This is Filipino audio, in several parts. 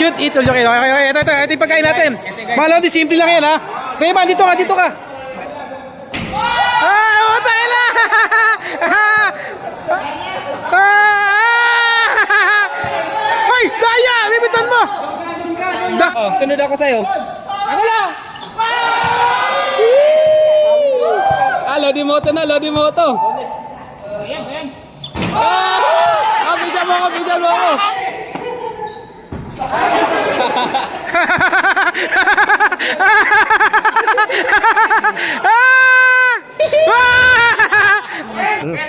Shoot it, all you can. Okay. Ito yung pagkain natin. Malo, di simple lang yan ha. Rayman, dito ka. Tayo lang! Hoy, daya! Bibitan mo! Sunod ako sa'yo. Ako lang! Lodi moto na, lodi moto. Kabidyan mo ako.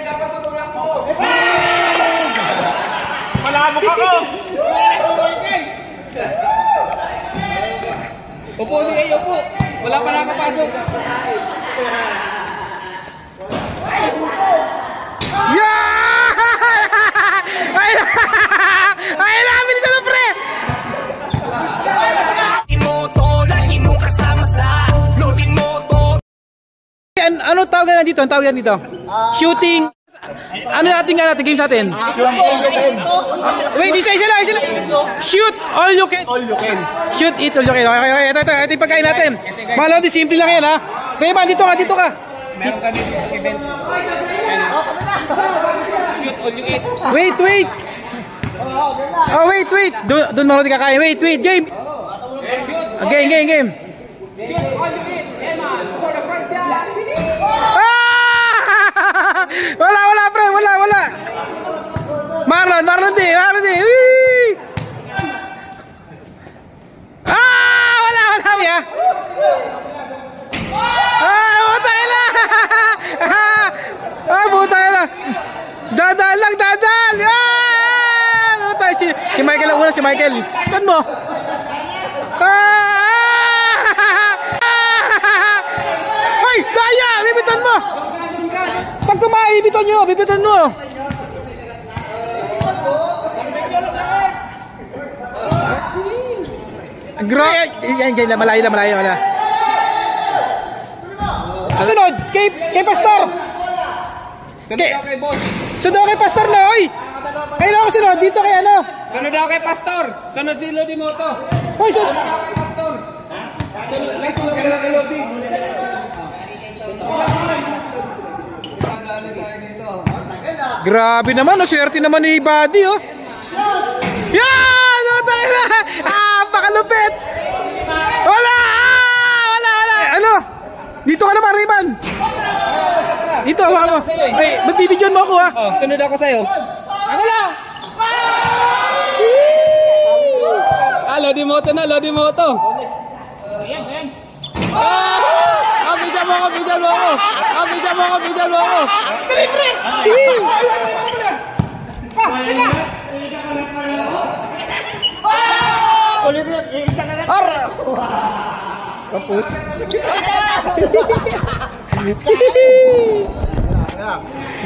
Dapat tutulak mo. Malamok ako. Upo, upo. Wala pa nakapasok. Ay, namin sa pre! Imoto, lagi mong kasama sa loading moto. Ano tawag na dito? Ang tawag yan dito? Shooting. Ano natin games natin? Wait, isa lang. Shoot all you can. Shoot it all you can. Okay. Ito yung pagkain natin. Malo, di simple lang yan ha. Rayman, dito ka. Meron kami event. Shoot all you eat. Wait. Wait. Doon mo rin kakain. Wait. Game. Game. Shoot all you eat. Eman, for the first shot. Wala, pre. Wala. Marlon di. Wala, ya. Buta lang. Dadal. Si Michael ang una, si Michael. Kan mo? Hoy, daya! Bibitan mo! Pag tumahi, bibitan mo! Yan, malayo. Sunod, kay Pastor! Sunod ako kay boss. Sunod kay Pastor na, oy! Kailan ako sunod? Dito kay ano? Sunod ako kay Pastor. Sunod si Lodi Moto. Hoy, sunod! Pastor. Sunod kay Lodi. Grabe naman, swerte naman ni Buddy, oh. Yan! Tayo na! Pakalupit! Wala! Ano? Dito ka naman, Rayman! Dito, hawa mo. Ay, magbibidyon mo ako, ha? Sunod ako sa'yo. Ako lang! Lodi moto na, lodi moto. Kabidyan mo ako. Kapus.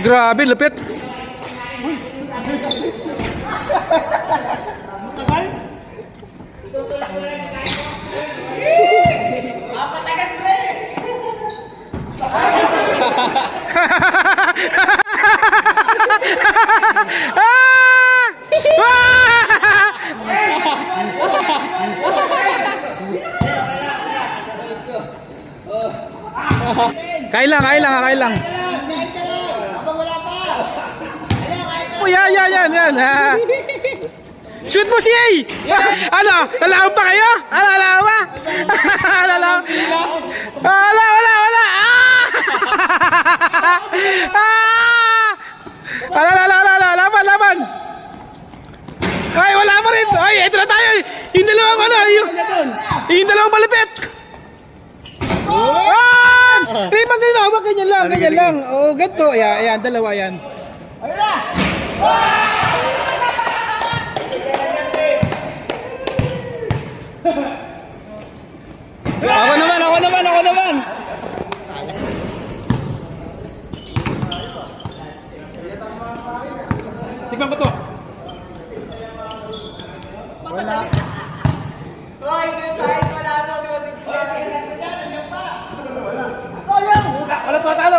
Grabe, lapit. Kailang. Oh, yan. Shoot mo si A! Ano? Lalawan pa kayo? Lalawan? Wala! Laban! Ay, wala pa rin! Ay, ito na tayo! Yung dalawang malapit! Rayman, wag ganyan lang. Oh, ganito. Ayan, dalawa yan. Ako naman. Tignan ko to. Wala. Hoy, Wala pa, talo.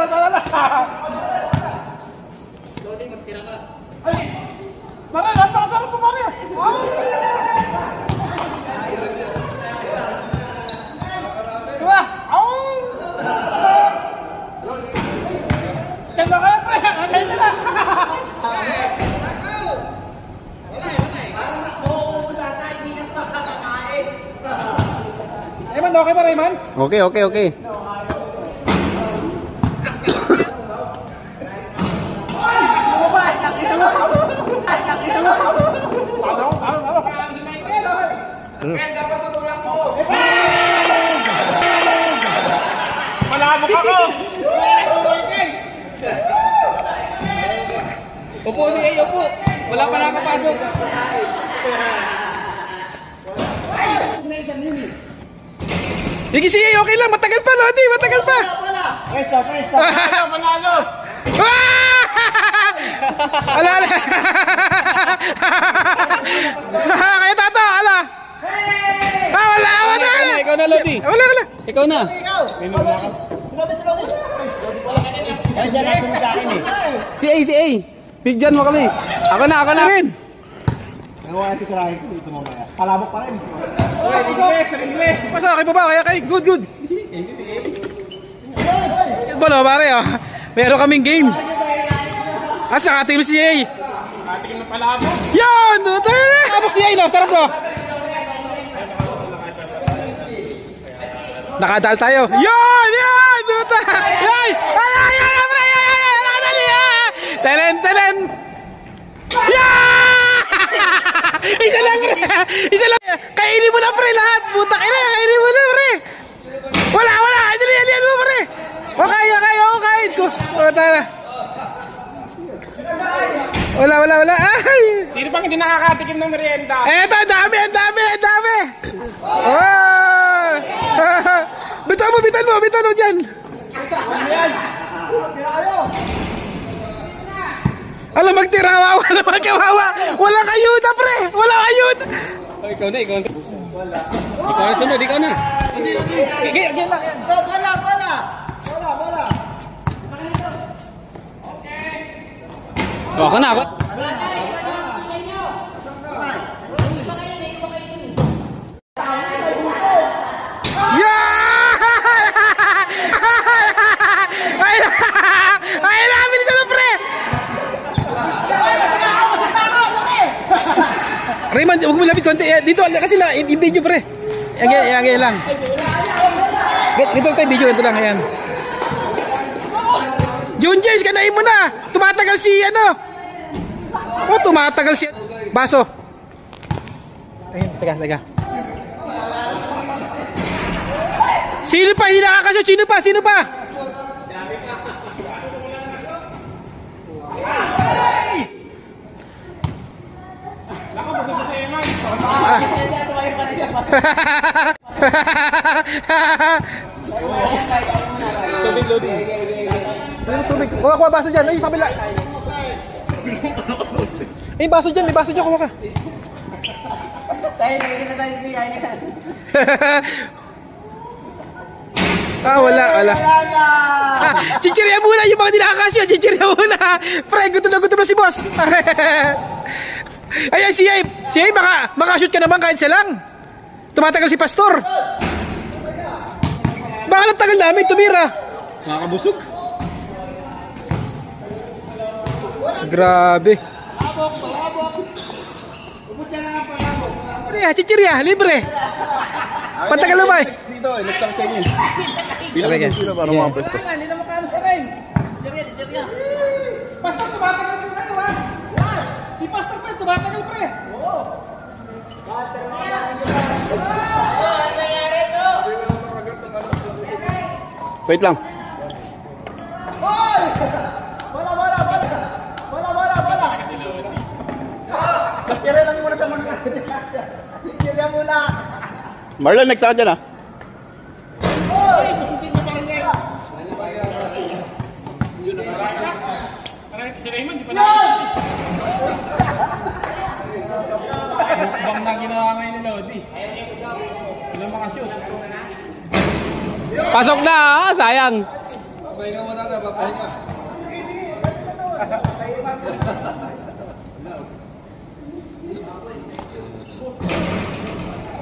Ay! Napakasarap po, Maria! okay ba, Rayman? Okay, okay, okay. Ken, dapat tutulak mo. Malabok ako. Upo si A, upo. Wala pa nakapasok. Sige, sige, okay lang. Matagal pa, Lodi. Matagal pa. Manalo. Ala, ala. Kaya tato, ala. Wala, wala. Ikaw na, Lodi. Wala, wala. Ikaw na. Si A. Bigyan mo kami. Ako na. Rin. Palabok pa rin. Pasakay pa ba? Kaya kay, good, good. Balo, pare, oh. Meron kaming game. Sa ating si A. Ating na palabok. Yan! Palabok si A, no? Sarap, no? Nakadal tayo. Yan! Yan! Yan! Ay! Nakadali! Telen! Yan! Isa lang, pre! Isa lang! Kainin mo na, pre, lahat! Butak ina! Kainin mo na, pre! Wala! Dali mo, pre! O, kaya! Kain ko! O, tala! Wala! Ay! Sino bang hindi nakakatikim ng merienda? Eto, ang dami! Oh! Bitan mo dyan! Alam, magtirawa, wala magkawawa! Walang ayuda, pre! Walang ayuda! Ikaw na. Ikaw na sunod, ikaw na. Gigil lang yan! Bala! Ako na. Ay, namin sa pre! Raymond, huwag mo lapit konti. Dito, kasi na, i-video pre. Yan lang. Dito tayo video, ganito lang. Ayan. Jun James, kanain mo na. Tumatagal si tumatagal si baso. Ayun, teka. Sino pa hindi nakakashoot? Sino pa? Tubig, Lodi. Tubig. Kuha baso dyan. Ayun, sa kabila. May baso dyan. Kuha ka. Wala. Chichirya muna yung mga di nakakasya. Chichirya muna. Pre, gutom na si boss. Ay, si Abe, makashoot ka naman kahit siya lang. Tumatagal si Pastor. Baka lang tagal namin tumira. Nakakabusog. Grabe. Pre, chichirya, libre. Pantagal naman. Dito, next time sa inyo. Bilang mo sila para mga pwesto. Pastor, tumatagal yung si Pastor pre, tumatagal pre. Wait lang. Marlon, next ako dyan ah. Bang na ginawa ngayon ni Lodi. Ilang makashoot? Pasok na, sayang.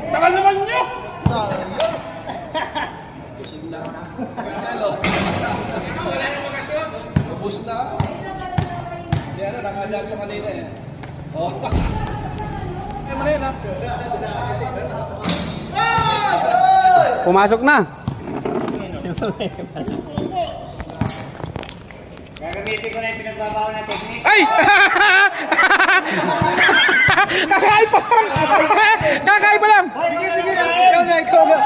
Tagal naman nyo! Pumasok na. Gagamitin ko na yung pinagbabawa na technique. Ay! Kakain pa lang! Kakain pa lang! Ikaw na, ikaw na.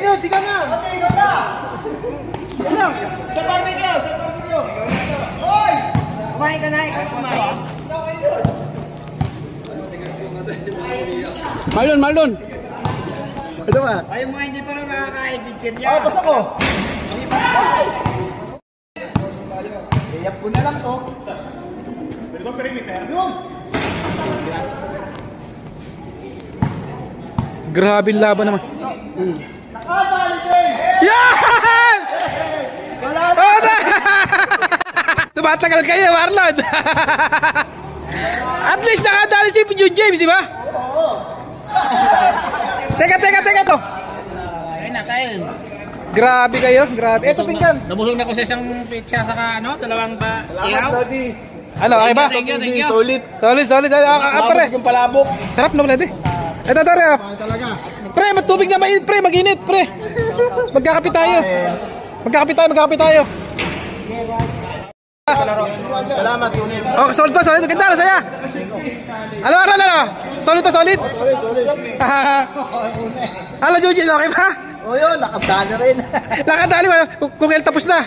Ino, sigaw na! Sa barbecue! Sa barbecue! Hoy! Kumain ka na, ikaw kumain. Marlon! Ito ba? Ayaw mo hindi pa rin nakakain. Bigyan niya. Basta ko. Iyap ko na lang to. Grabe yung laban naman. Yan! Tumatagal kayo, Marlon. At least nakadali si June James, di ba? Teka to. Kain na, kain. Grabe kayo, grabe. Eto pinggan. Nabusog na ko sa isang pizza saka dalawang ba ihaw. Ano, okay ba? Thank you. Solid. Solid. Pare. Yung palabok. Sarap na pala, di. Ito, Tore. Pre, matubig na mainit, pre. Mag-init, pre. Magkakapit tayo. Salamat, Unit. Oh, solid pa. Maganda na, saya. Ano? Solid pa. Halo, Jujin, okay ba? O yun, nakabdala rin. Nakadali mo. Kung tapos na.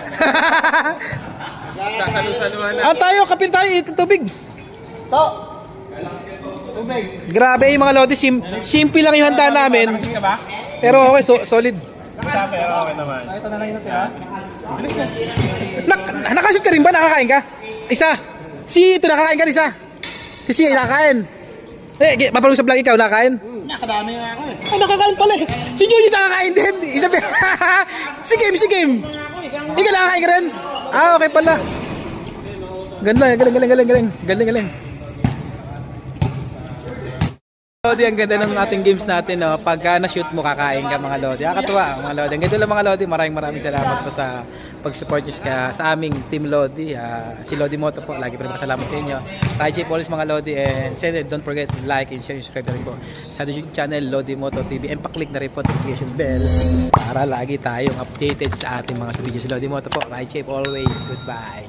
Tayo, kapin tayo. Tubig. To. Tubig. Grabe yung mga lodi. Simple lang yung handa namin. Pero okay, solid. Okay naman. Nakashoot ka rin ba? Nakakain ka? Isa. Ito nakakain ka rin isa. Si nakakain. Papalong sa vlog ikaw, nakakain? Nakadami nga ako eh. Ay, nakakain pala eh. Si Julius nakakain din. Isa ba? Si Game. Ikaw nakakain ka rin? Okay pala. Galing. Lodi, ang ganda ng ating games natin, no? Pagka na-shoot mo, kakain ka mga Lodi. Nakakatuwa mga Lodi. Ang ganda lang mga Lodi. Maraming salamat po sa pag-support nyo sa aming Team Lodi. Si Lodi Moto po, lagi pa rin salamat sa inyo. Ride always mga Lodi. And don't forget to like and share and subscribe na rin po sa YouTube channel Lodi Moto TV. And pa-click na rin po notification bell para lagi tayong updated sa ating mga videos. Lodi Moto po, Ride always. Goodbye.